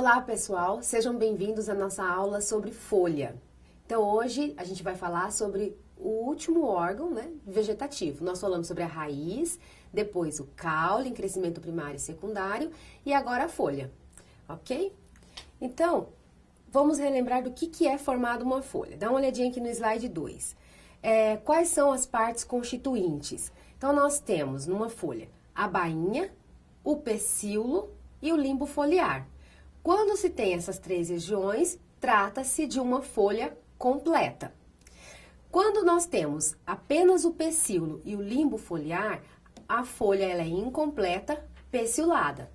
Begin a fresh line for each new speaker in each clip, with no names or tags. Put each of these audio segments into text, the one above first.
Olá pessoal, sejam bem-vindos à nossa aula sobre folha. Então hoje a gente vai falar sobre o último órgão, vegetativo. Nós falamos sobre a raiz, depois o caule em crescimento primário e secundário e agora a folha, ok? Então, vamos relembrar do que é formado uma folha. Dá uma olhadinha aqui no slide 2. Quais são as partes constituintes? Então nós temos numa folha a bainha, o pecíolo e o limbo foliar. Quando se tem essas três regiões, trata-se de uma folha completa. Quando nós temos apenas o pecíolo e o limbo foliar, a folha ela é incompleta, peciolada.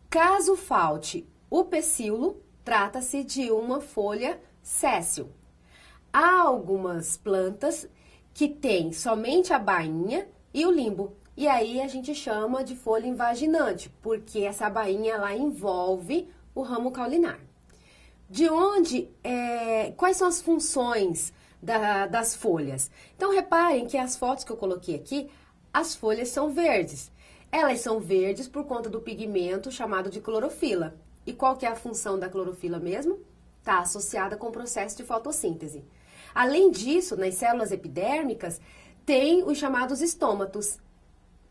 Caso falte o pecíolo, trata-se de uma folha séssil. Há algumas plantas que têm somente a bainha e o limbo. E aí a gente chama de folha invaginante, porque essa bainha ela envolve o ramo caulinar. Quais são as funções das folhas? Então, reparem que as fotos que eu coloquei aqui, as folhas são verdes. Elas são verdes por conta do pigmento chamado de clorofila. E qual que é a função da clorofila mesmo? Está associada com o processo de fotossíntese. Além disso, nas células epidérmicas, tem os chamados estômatos,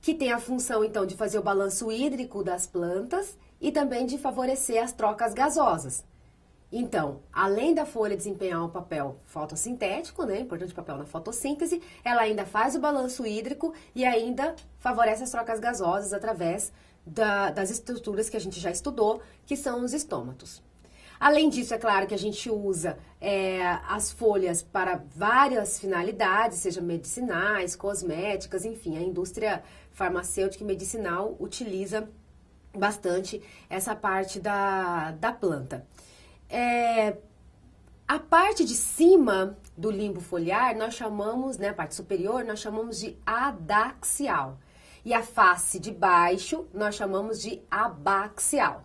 que tem a função, então, de fazer o balanço hídrico das plantas e também de favorecer as trocas gasosas. Então, além da folha desempenhar um papel fotossintético, importante papel na fotossíntese, ela ainda faz o balanço hídrico e ainda favorece as trocas gasosas através das estruturas que a gente já estudou, que são os estômatos. Além disso, é claro que a gente usa as folhas para várias finalidades, seja medicinais, cosméticas, enfim, a indústria farmacêutica e medicinal utiliza bastante essa parte da planta. A parte de cima do limbo foliar, nós chamamos, a parte superior, nós chamamos de adaxial. E a face de baixo, nós chamamos de abaxial.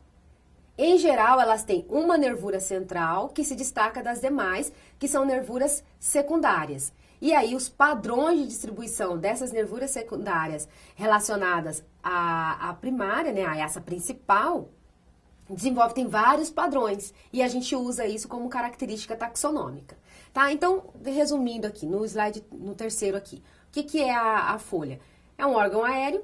Em geral, elas têm uma nervura central que se destaca das demais, que são nervuras secundárias. E aí, os padrões de distribuição dessas nervuras secundárias relacionadas à primária, a essa principal, tem vários padrões. E a gente usa isso como característica taxonômica. Tá? Então, resumindo aqui, no slide, no terceiro aqui, o que é a folha? É um órgão aéreo,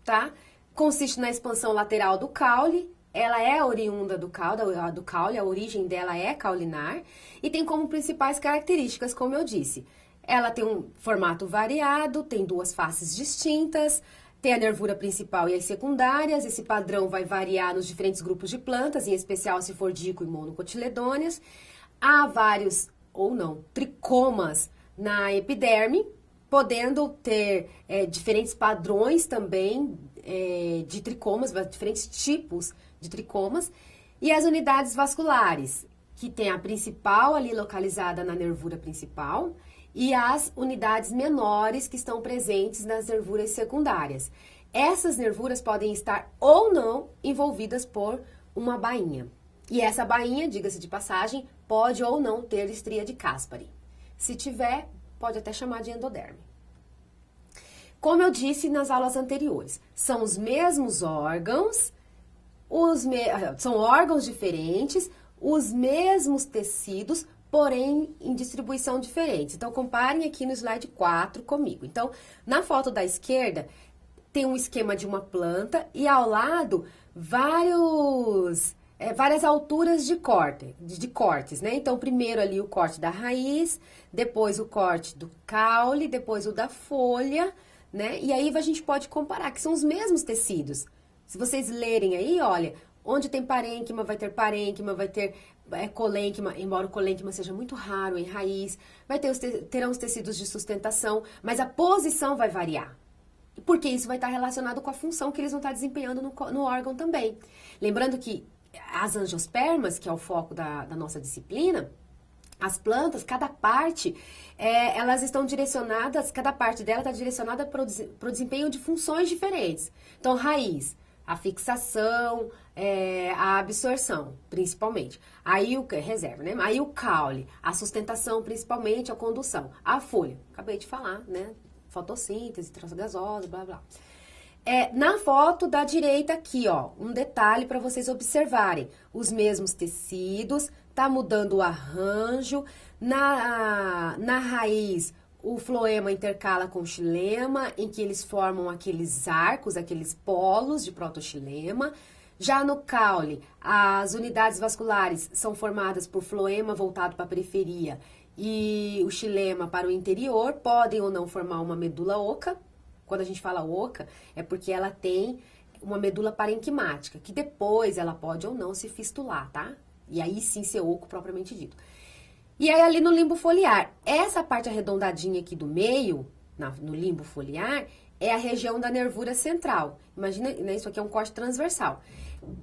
tá? Consiste na expansão lateral do caule. Ela é oriunda do caule, a origem dela é caulinar e tem como principais características, como eu disse. Ela tem um formato variado, tem duas faces distintas, tem a nervura principal e as secundárias. Esse padrão vai variar nos diferentes grupos de plantas, em especial se for dico e monocotiledôneas. Há vários, ou não, tricomas na epiderme, podendo ter diferentes padrões também de tricomas, diferentes tipos de tricomas, e as unidades vasculares, que tem a principal ali localizada na nervura principal, e as unidades menores que estão presentes nas nervuras secundárias. Essas nervuras podem estar ou não envolvidas por uma bainha. E essa bainha, diga-se de passagem, pode ou não ter estria de Caspari. Se tiver, pode até chamar de endoderme. Como eu disse nas aulas anteriores, são os mesmos órgãos, são órgãos diferentes, os mesmos tecidos, porém em distribuição diferente. Então, comparem aqui no slide 4 comigo. Então, na foto da esquerda, tem um esquema de uma planta e ao lado várias alturas de cortes, Então, primeiro ali o corte da raiz, depois o corte do caule, depois o da folha, E aí a gente pode comparar, que são os mesmos tecidos. Se vocês lerem aí, olha, onde tem parênquima, vai ter colênquima, embora o colênquima seja muito raro em raiz, terão os tecidos de sustentação, mas a posição vai variar. Porque isso vai estar relacionado com a função que eles vão estar desempenhando no órgão também. Lembrando que as angiospermas, que é o foco da nossa disciplina, as plantas, cada parte, elas estão direcionadas, cada parte dela está direcionada para o desempenho de funções diferentes. Então, raiz, a fixação, a absorção, principalmente. Aí reserva, Aí o caule, a sustentação, principalmente a condução. A folha, acabei de falar, Fotossíntese, traço gasosa, blá, blá. Na foto da direita aqui, ó, um detalhe para vocês observarem. Os mesmos tecidos, tá mudando o arranjo. Na raiz, o floema intercala com o xilema, em que eles formam aqueles arcos, aqueles polos de protoxilema. Já no caule, as unidades vasculares são formadas por floema voltado para a periferia e o xilema para o interior, podem ou não formar uma medula oca. Quando a gente fala oca, é porque ela tem uma medula parenquimática, que depois ela pode ou não se fistular, tá? E aí sim ser oco propriamente dito. E aí ali no limbo foliar, essa parte arredondadinha aqui do meio, no limbo foliar, é a região da nervura central. Imagina, né, isso aqui é um corte transversal.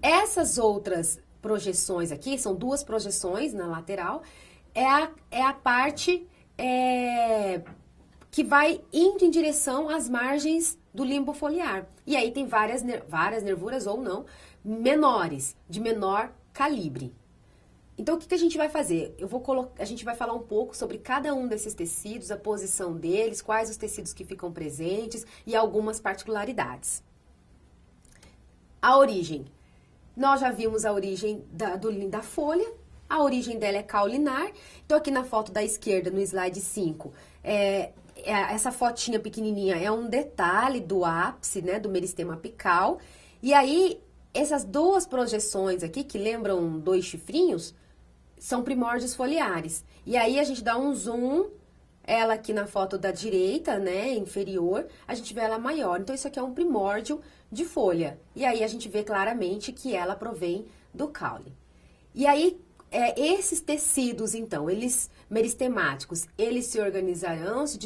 Essas outras projeções aqui, são duas projeções na lateral, é a parte que vai indo em direção às margens do limbo foliar. E aí tem várias nervuras ou não, menores, de menor calibre. Então, o que a gente vai fazer? A gente vai falar um pouco sobre cada um desses tecidos, a posição deles, quais os tecidos que ficam presentes e algumas particularidades. A origem. Nós já vimos a origem da folha. A origem dela é caulinar. Então, aqui na foto da esquerda, no slide 5, essa fotinha pequenininha é um detalhe do ápice, né, do meristema apical. E aí, essas duas projeções aqui, que lembram dois chifrinhos, são primórdios foliares. E aí, a gente dá um zoom, ela aqui na foto da direita, né, inferior, a gente vê ela maior. Então, isso aqui é um primórdio de folha. E aí, a gente vê claramente que ela provém do caule. E aí, esses tecidos, então, eles meristemáticos, eles se organizarão, se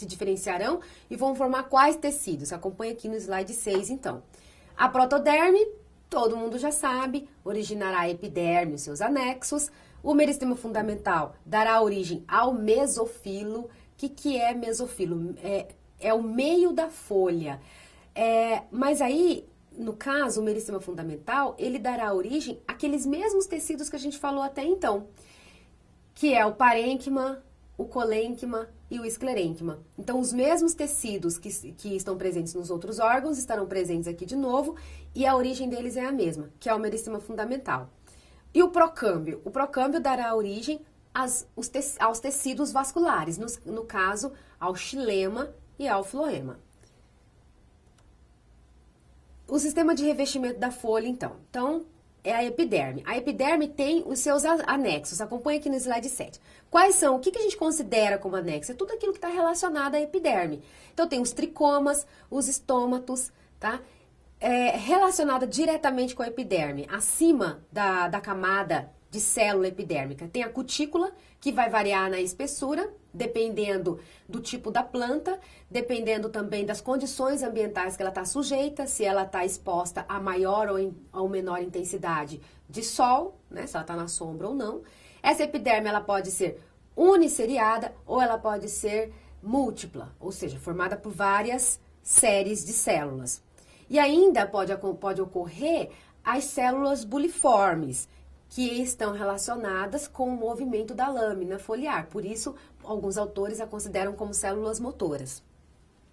diferenciarão e vão formar quais tecidos? Acompanha aqui no slide 6, então. A protoderme, todo mundo já sabe, originará a epiderme e seus anexos. O meristema fundamental dará origem ao mesofilo. O que é mesofilo? É o meio da folha. Mas aí, no caso, o meristema fundamental, ele dará origem àqueles mesmos tecidos que a gente falou até então, que é o parênquima, o colênquima e o esclerênquima. Então, os mesmos tecidos que estão presentes nos outros órgãos estarão presentes aqui de novo, e a origem deles é a mesma, que é o meristema fundamental. E o procâmbio? O procâmbio dará origem aos tecidos vasculares, no caso, ao xilema e ao floema. O sistema de revestimento da folha, então. Então, é a epiderme. A epiderme tem os seus anexos. Acompanha aqui no slide 7. Quais são? O que a gente considera como anexo? É tudo aquilo que está relacionado à epiderme. Então, tem os tricomas, os estômatos, tá? Relacionada diretamente com a epiderme. Acima da camada de célula epidérmica, tem a cutícula, que vai variar na espessura, dependendo do tipo da planta, dependendo também das condições ambientais que ela está sujeita, se ela está exposta a maior ou menor intensidade de sol, né, se ela está na sombra ou não. Essa epiderme, ela pode ser uniceriada ou ela pode ser múltipla, ou seja, formada por várias séries de células. E ainda pode ocorrer as células buliformes, que estão relacionadas com o movimento da lâmina foliar. Por isso, alguns autores a consideram como células motoras.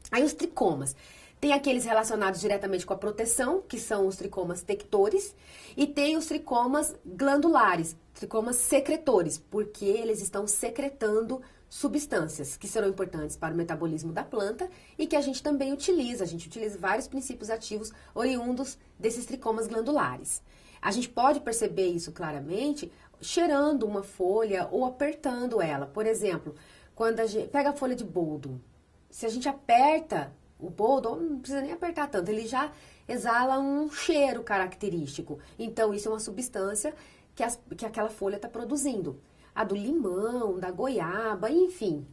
Aí os tricomas. Tem aqueles relacionados diretamente com a proteção, que são os tricomas tectores, e tem os tricomas glandulares, tricomas secretores, porque eles estão secretando substâncias que serão importantes para o metabolismo da planta e que a gente também utiliza. A gente utiliza vários princípios ativos oriundos desses tricomas glandulares. A gente pode perceber isso claramente cheirando uma folha ou apertando ela. Por exemplo, quando a gente pega a folha de boldo, se a gente aperta o boldo, não precisa nem apertar tanto, ele já exala um cheiro característico. Então, isso é uma substância que aquela folha está produzindo. A do limão, da goiaba, enfim.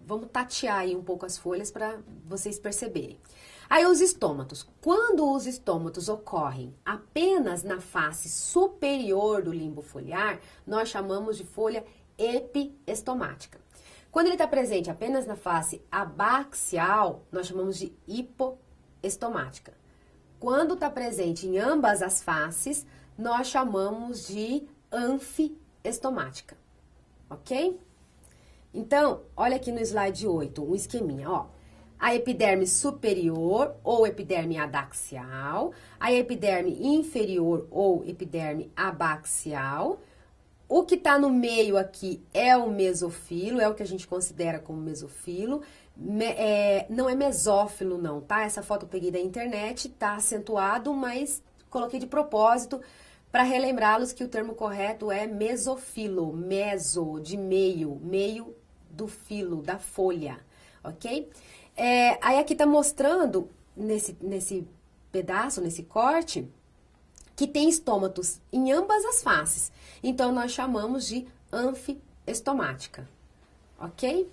Vamos tatear aí um pouco as folhas para vocês perceberem. Aí os estômatos. Quando os estômatos ocorrem apenas na face superior do limbo foliar, nós chamamos de folha epiestomática. Quando ele está presente apenas na face abaxial, nós chamamos de hipoestomática. Quando está presente em ambas as faces, nós chamamos de anfiestomática. Ok? Então, olha aqui no slide 8, um esqueminha, ó. a epiderme superior ou epiderme adaxial, a epiderme inferior ou epiderme abaxial. O que está no meio aqui é o mesofilo, é o que a gente considera como mesofilo. Não é mesófilo não, tá? Essa foto eu peguei da internet, tá acentuado, mas coloquei de propósito para relembrá-los que o termo correto é mesofilo, meso, de meio, meio do filo, da folha, ok? Aí aqui tá mostrando, nesse pedaço, nesse corte, que tem estômatos em ambas as faces. Então, nós chamamos de anfiestomática, ok?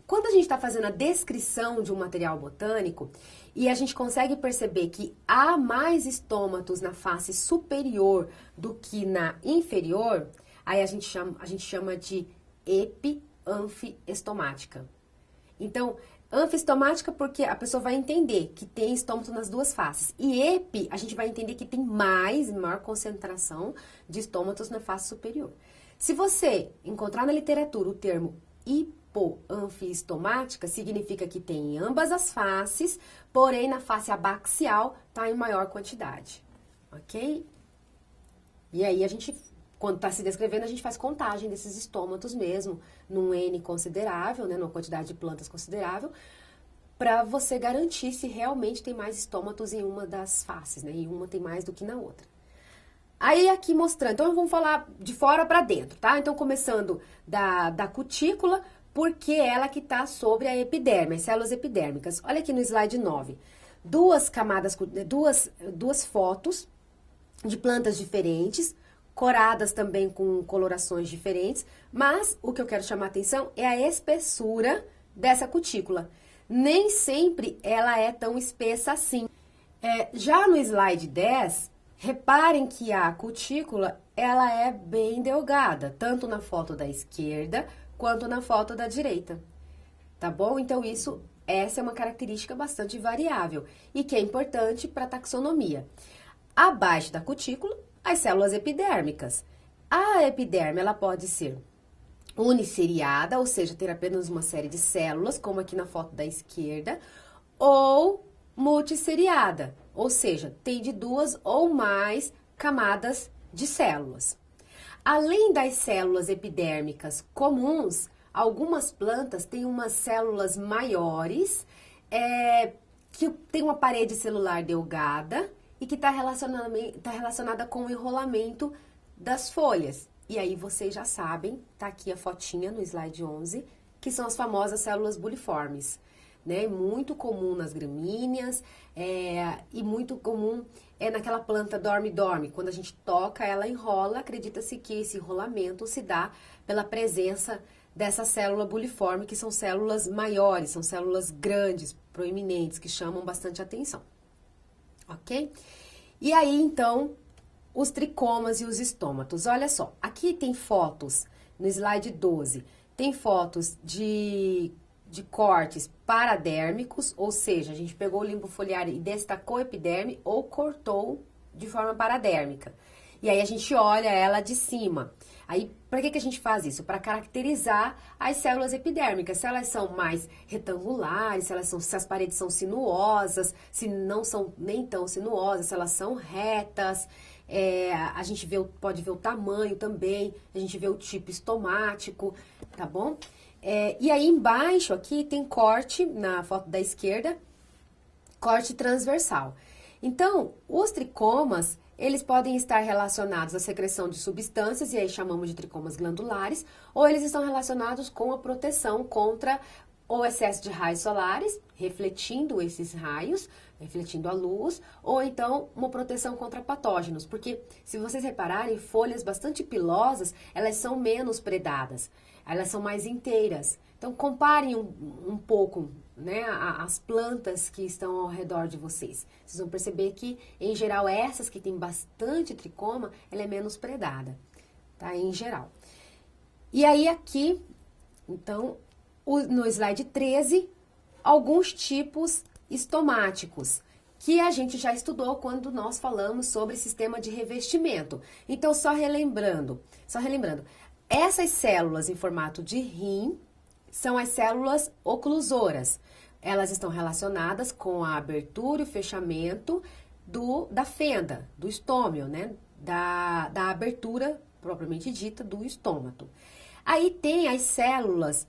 Quando a gente está fazendo a descrição de um material botânico e a gente consegue perceber que há mais estômatos na face superior do que na inferior, aí a gente chama de epianfiestomática. Então, anfiestomática porque a pessoa vai entender que tem estômato nas duas faces. E epi, a gente vai entender que tem maior concentração de estômatos na face superior. Se você encontrar na literatura o termo hipoanfiestomática, significa que tem em ambas as faces, porém na face abaxial está em maior quantidade, ok? E aí a gente, quando está se descrevendo, a gente faz contagem desses estômatos mesmo, num N considerável, né, numa quantidade de plantas considerável, para você garantir se realmente tem mais estômatos em uma das faces, né, e uma tem mais do que na outra. Aí aqui mostrando, então vamos falar de fora para dentro, tá? Então começando da cutícula, porque ela que está sobre a epiderme, as células epidérmicas. Olha aqui no slide 9, duas fotos de plantas diferentes, coradas também com colorações diferentes, mas o que eu quero chamar a atenção é a espessura dessa cutícula. Nem sempre ela é tão espessa assim. Já no slide 10, reparem que a cutícula, ela é bem delgada, tanto na foto da esquerda quanto na foto da direita, tá bom? Então, essa é uma característica bastante variável e que é importante para a taxonomia. Abaixo da cutícula, as células epidérmicas. A epiderme, ela pode ser uniceriada, ou seja, ter apenas uma série de células, como aqui na foto da esquerda, ou multisseriada, ou seja, tem de 2 ou mais camadas de células. Além das células epidérmicas comuns, algumas plantas têm umas células maiores, que tem uma parede celular delgada e que está relacionada com o enrolamento das folhas. E aí vocês já sabem, tá aqui a fotinha no slide 11, que são as famosas células buliformes, né? Muito comum nas gramíneas e muito comum naquela planta dorme-dorme. Quando a gente toca, ela enrola, acredita-se que esse enrolamento se dá pela presença dessa célula buliforme, que são células maiores, são células grandes, proeminentes, que chamam bastante atenção. Ok? E aí, então, os tricomas e os estômatos. Olha só, aqui tem fotos, no slide 12, tem fotos de cortes paradérmicos, ou seja, a gente pegou o limbo foliar e destacou a epiderme ou cortou de forma paradérmica. E aí a gente olha ela de cima. Aí, para que a gente faz isso? Para caracterizar as células epidérmicas, se elas são mais retangulares, se as paredes são sinuosas, se não são nem tão sinuosas, se elas são retas. A gente pode ver o tamanho também, a gente vê o tipo estomático, tá bom? E aí embaixo aqui tem corte, na foto da esquerda, corte transversal. Então, os tricomas, eles podem estar relacionados à secreção de substâncias, e aí chamamos de tricomas glandulares, ou eles estão relacionados com a proteção contra o excesso de raios solares, refletindo esses raios, refletindo a luz, ou então uma proteção contra patógenos, porque se vocês repararem, folhas bastante pilosas, elas são menos predadas, elas são mais inteiras. Então, comparem um pouco, né, as plantas que estão ao redor de vocês. Vocês vão perceber que, em geral, essas que têm bastante tricoma, ela é menos predada, tá? Em geral. E aí, aqui, então, no slide 13, alguns tipos estomáticos, que a gente já estudou quando nós falamos sobre sistema de revestimento. Então, só relembrando, essas células em formato de rim são as células oclusoras. Elas estão relacionadas com a abertura e o fechamento da fenda, do estômio, né? Da abertura propriamente dita do estômago. Aí tem as células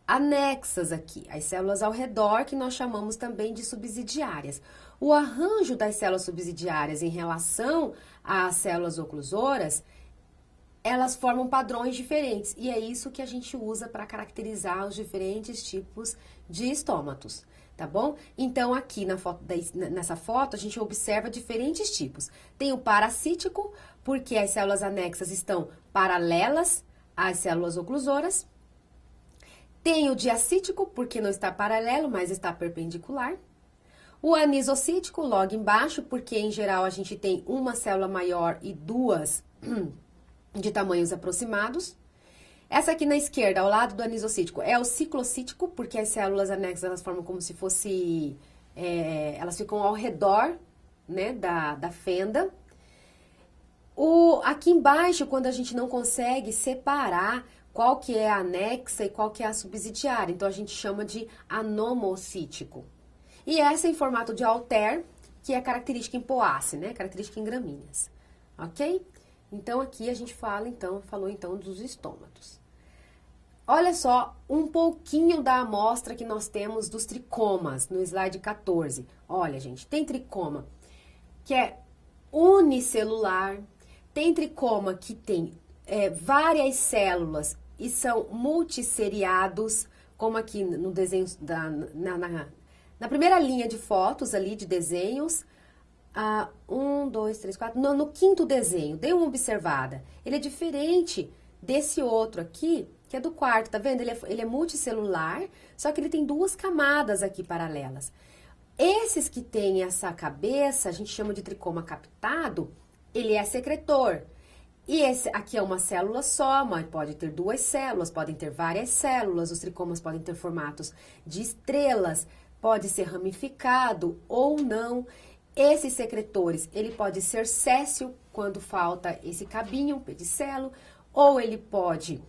anexas aqui, as células ao redor, que nós chamamos também de subsidiárias. O arranjo das células subsidiárias em relação às células oclusoras, elas formam padrões diferentes, e é isso que a gente usa para caracterizar os diferentes tipos de estômatos, tá bom? Então, aqui nessa foto, a gente observa diferentes tipos. Tem o parasítico, porque as células anexas estão paralelas às células oclusoras. Tem o diacítico, porque não está paralelo, mas está perpendicular. O anisocítico, logo embaixo, porque em geral a gente tem uma célula maior e duas de tamanhos aproximados. Essa aqui na esquerda, ao lado do anisocítico, é o ciclocítico, porque as células anexas elas formam como se fosse... elas ficam ao redor, né, da fenda. Aqui embaixo, quando a gente não consegue separar qual que é a anexa e qual que é a subsidiária, então a gente chama de anomocítico. E essa é em formato de halter, que é característica em Poaceae, né, característica em gramíneas, ok? Então, aqui a gente falou então dos estômatos. Olha só um pouquinho da amostra que nós temos dos tricomas no slide 14. Olha, gente, tem tricoma que é unicelular, tem tricoma que tem várias células e são multisseriados, como aqui no desenho, na primeira linha de fotos ali de desenhos. 1, 2, 3, 4, no quinto desenho, dê uma observada. Ele é diferente desse outro aqui, que é do quarto, tá vendo? Ele é multicelular, só que ele tem duas camadas aqui paralelas. Esses que têm essa cabeça, a gente chama de tricoma captado, ele é secretor. E esse aqui é uma célula só, mas pode ter duas células, podem ter várias células, os tricomas podem ter formatos de estrelas, pode ser ramificado ou não. Esses secretores, ele pode ser séssil, quando falta esse cabinho, pedicelo, ou ele pode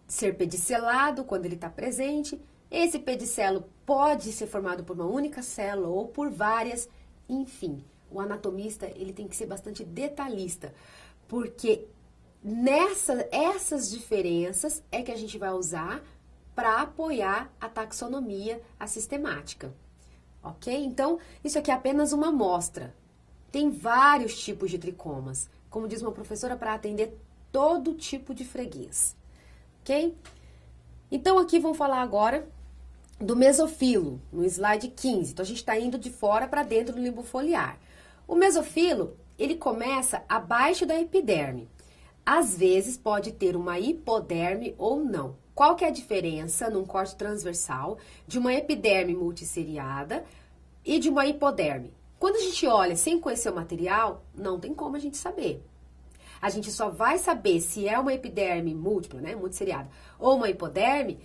ser pedicelado, quando ele está presente. Esse pedicelo pode ser formado por uma única célula ou por várias, enfim. O anatomista, ele tem que ser bastante detalhista, porque essas diferenças é que a gente vai usar para apoiar a taxonomia, a sistemática. Ok? Então, isso aqui é apenas uma amostra. Tem vários tipos de tricomas. Como diz uma professora, para atender todo tipo de freguês. Ok? Então, aqui vamos falar agora do mesofilo, no slide 15. Então, a gente está indo de fora para dentro do limbo foliar. O mesofilo, ele começa abaixo da epiderme. Às vezes, pode ter uma hipoderme ou não. Qual que é a diferença num corte transversal de uma epiderme multisseriada e de uma hipoderme? Quando a gente olha sem conhecer o material, não tem como a gente saber. A gente só vai saber se é uma epiderme múltipla, né, multisseriada, ou uma hipoderme,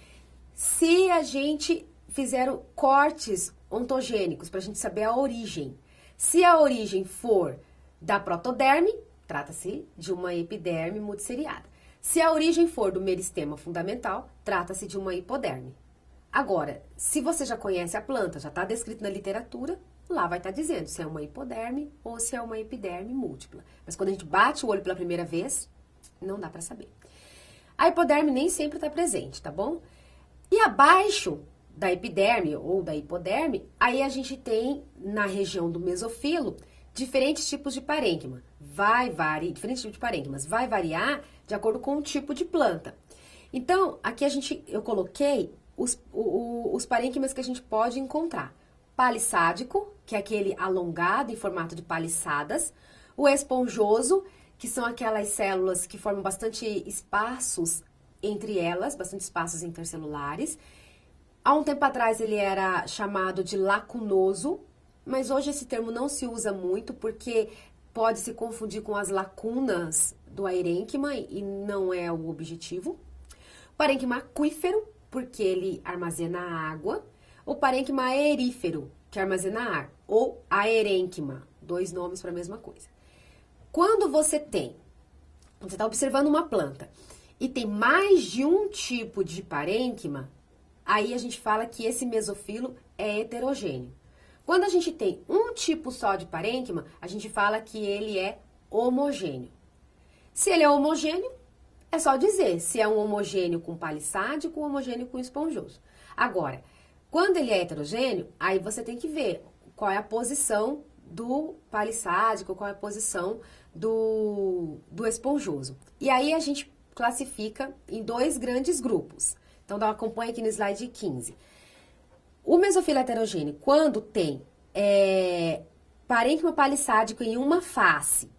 se a gente fizer cortes ontogênicos, para a gente saber a origem. Se a origem for da protoderme, trata-se de uma epiderme multisseriada. Se a origem for do meristema fundamental, trata-se de uma hipoderme. Agora, se você já conhece a planta, já está descrito na literatura, lá vai estar dizendo se é uma hipoderme ou se é uma epiderme múltipla. Mas quando a gente bate o olho pela primeira vez, não dá para saber. A hipoderme nem sempre está presente, tá bom? E abaixo da epiderme ou da hipoderme, aí a gente tem, na região do mesofilo, diferentes tipos de parênquima. Diferentes tipos de parênquimas. Vai variar de acordo com o tipo de planta. Então, aqui eu coloquei os parênquimas que a gente pode encontrar. Palissádico, que é aquele alongado em formato de palissadas. O esponjoso, que são aquelas células que formam bastante espaços entre elas, bastante espaços intercelulares. Há um tempo atrás ele era chamado de lacunoso, mas hoje esse termo não se usa muito porque pode se confundir com as lacunas do aerênquima e não é o objetivo. O parênquima aquífero, porque ele armazena água. O parênquima aerífero, que armazena ar. Ou aerênquima, dois nomes para a mesma coisa. Quando você está observando uma planta e tem mais de um tipo de parênquima, aí a gente fala que esse mesofilo é heterogêneo. Quando a gente tem um tipo só de parênquima, a gente fala que ele é homogêneo. Se ele é homogêneo, é só dizer se é um homogêneo com palissádico ou homogêneo com esponjoso. Agora, quando ele é heterogêneo, aí você tem que ver qual é a posição do palissádico, qual é a posição do esponjoso. E aí a gente classifica em dois grandes grupos. Então, acompanha aqui no slide 15. O mesofilo heterogêneo, quando tem parênquima palissádico em uma face,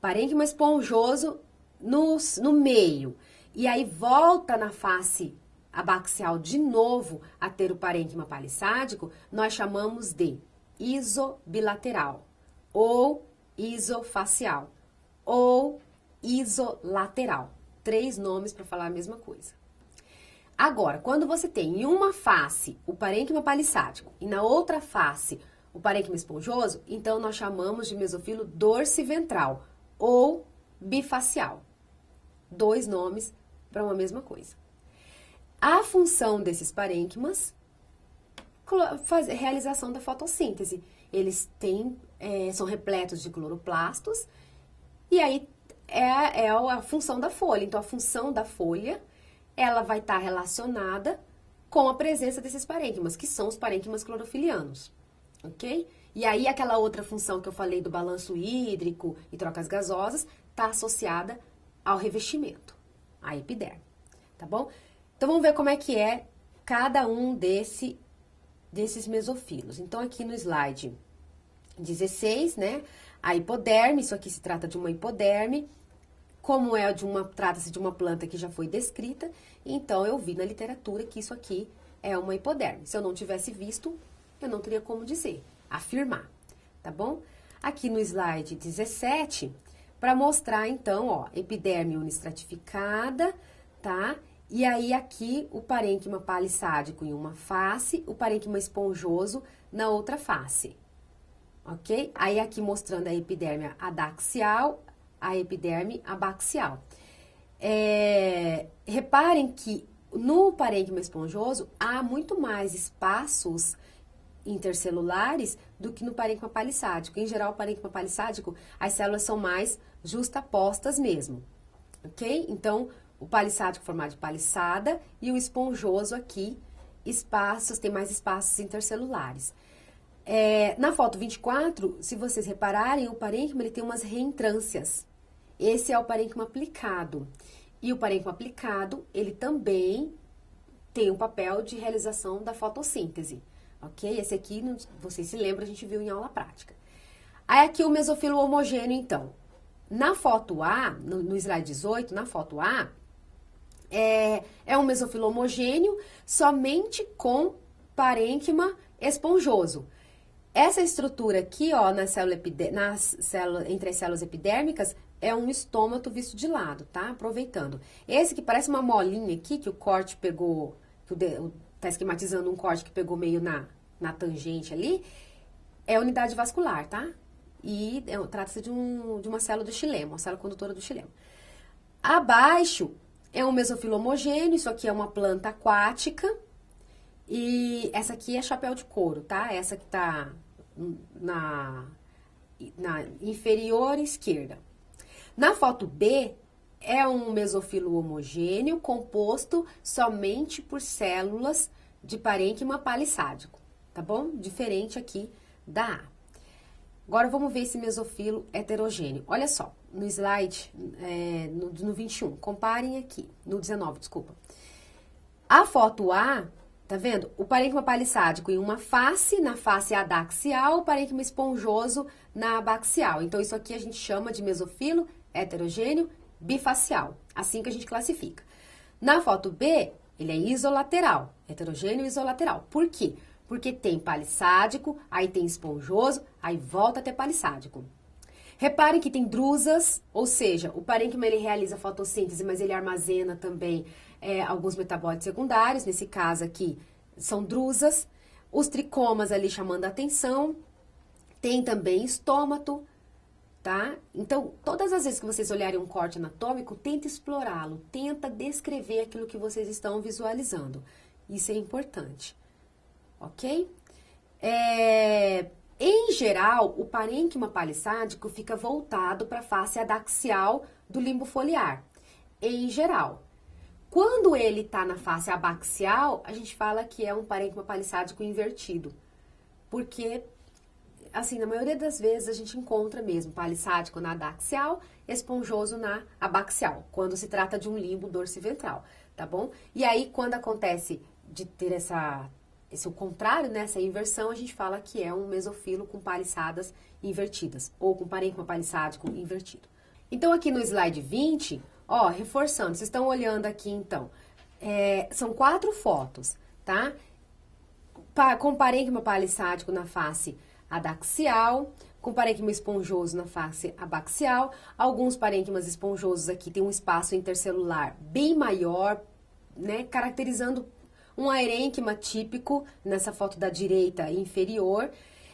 parênquima esponjoso no meio, e aí volta na face abaxial de novo a ter o parênquima palissádico, nós chamamos de isobilateral, ou isofacial, ou isolateral. 3 nomes para falar a mesma coisa. Agora, quando você tem em uma face o parênquima palissádico e na outra face o parênquima esponjoso, então nós chamamos de mesofilo dorsiventral ou bifacial. 2 nomes para uma mesma coisa. A função desses parênquimas é a realização da fotossíntese. Eles são repletos de cloroplastos e aí é a função da folha. Então, a função da folha, ela vai estar relacionada com a presença desses parênquimas, que são os parênquimas clorofilianos, ok? E aí, aquela outra função que eu falei do balanço hídrico e trocas gasosas, está associada ao revestimento, à epiderme, tá bom? Então, vamos ver como é que é cada um desses mesofilos. Então, aqui no slide 16, né, a hipoderme, isso aqui se trata de uma hipoderme, como trata-se de uma planta que já foi descrita, então eu vi na literatura que isso aqui é uma hipoderme. Se eu não tivesse visto, eu não teria como dizer, afirmar, tá bom? Aqui no slide 17, para mostrar então, ó, epiderme unistratificada, tá? E aí aqui o parênquima palissádico em uma face, o parênquima esponjoso na outra face, ok? Aí aqui mostrando a epiderme adaxial, a epiderme abaxial. Reparem que no parênquima esponjoso há muito mais espaços intercelulares do que no parênquima palissádico. Em geral, o parênquima palissádico, as células são mais justapostas mesmo, ok? Então, o palissádico formado de palissada e o esponjoso aqui, tem mais espaços intercelulares. Na foto 24, se vocês repararem, o parênquima ele tem umas reentrâncias. Esse é o parênquima aplicado. E o parênquima aplicado, ele também tem um papel de realização da fotossíntese, ok? Esse aqui, vocês se lembram, a gente viu em aula prática. Aí aqui o mesofilo homogêneo, então. Na foto A, no slide 18, na foto A, é um mesofilo homogêneo somente com parênquima esponjoso. Essa estrutura aqui, ó, entre as células epidérmicas, é um estômato visto de lado, tá? Aproveitando. Esse que parece uma molinha aqui, que o corte pegou, tá esquematizando um corte que pegou meio na tangente ali, é a unidade vascular, tá? E trata-se de uma célula do xilema, uma célula condutora do xilema. Abaixo é um mesofilo homogêneo, isso aqui é uma planta aquática, e essa aqui é chapéu de couro, tá? Essa que tá na inferior esquerda. Na foto B, é um mesofilo homogêneo composto somente por células de parênquima palissádico, tá bom? Diferente aqui da A. Agora, vamos ver esse mesofilo heterogêneo. Olha só, no slide, no 21, comparem aqui, no 19, desculpa. A foto A, tá vendo? O parênquima palissádico em uma face, na face adaxial, o parênquima esponjoso na abaxial. Então, isso aqui a gente chama de mesofilo heterogêneo bifacial, assim que a gente classifica. Na foto B, ele é isolateral, heterogêneo isolateral. Por quê? Porque tem palissádico, aí tem esponjoso, aí volta a ter palissádico. Reparem que tem drusas, ou seja, o parênquima ele realiza fotossíntese, mas ele armazena também alguns metabólitos secundários, nesse caso aqui são drusas. Os tricomas ali chamando a atenção, tem também estômato, tá? Então, todas as vezes que vocês olharem um corte anatômico, tenta explorá-lo, tenta descrever aquilo que vocês estão visualizando. Isso é importante, ok? Em geral, o parênquima palissádico fica voltado para a face adaxial do limbo foliar. Em geral. Quando ele está na face abaxial, a gente fala que é um parênquima palissádico invertido. Porque, assim, na maioria das vezes a gente encontra mesmo palissádico na adaxial, esponjoso na abaxial, quando se trata de um limbo dorsiventral, tá bom? E aí, quando acontece de ter esse o contrário, né, essa inversão, a gente fala que é um mesofilo com palissadas invertidas, ou com parênquima palissádico invertido. Então, aqui no slide 20, ó, reforçando, vocês estão olhando aqui, então, são 4 fotos, tá? Com parênquima palissádico na face adaxial, com parênquima esponjoso na face abaxial. Alguns parênquimas esponjosos aqui têm um espaço intercelular bem maior, né, caracterizando um arênquima típico nessa foto da direita inferior.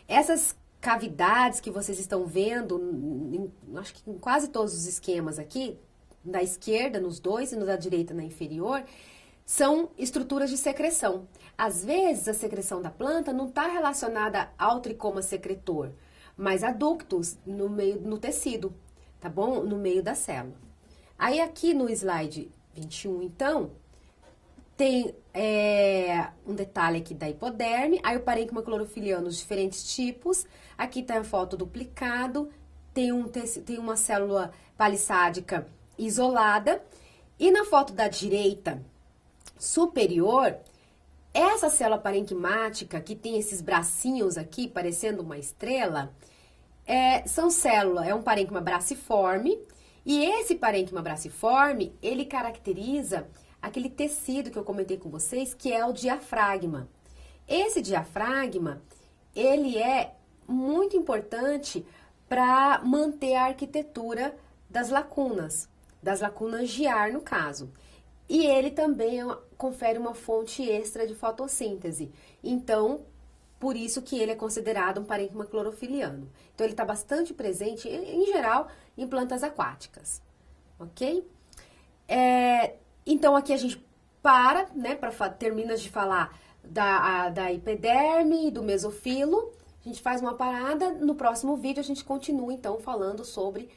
Essas cavidades que vocês estão vendo, acho que em quase todos os esquemas aqui, da esquerda nos dois e no da direita na inferior, são estruturas de secreção. Às vezes, a secreção da planta não está relacionada ao tricoma secretor, mas a ductos no tecido, tá bom? No meio da célula. Aí, aqui no slide 21, então, tem um detalhe aqui da hipoderme, aí o parênquima clorofiliano, os diferentes tipos. Aqui tá a foto duplicado, tem uma célula palissádica isolada. E na foto da direita superior, essa célula parenquimática, que tem esses bracinhos aqui, parecendo uma estrela, é um parênquima braciforme, e esse parênquima braciforme, ele caracteriza aquele tecido que eu comentei com vocês, que é o diafragma. Esse diafragma, ele é muito importante para manter a arquitetura das lacunas GIAR no caso. E ele também confere uma fonte extra de fotossíntese. Então, por isso que ele é considerado um parênquima clorofiliano. Então, ele está bastante presente, em geral, em plantas aquáticas. Ok? Então, aqui a gente para, né, termina de falar da epiderme e do mesofilo. A gente faz uma parada. No próximo vídeo, a gente continua, então, falando sobre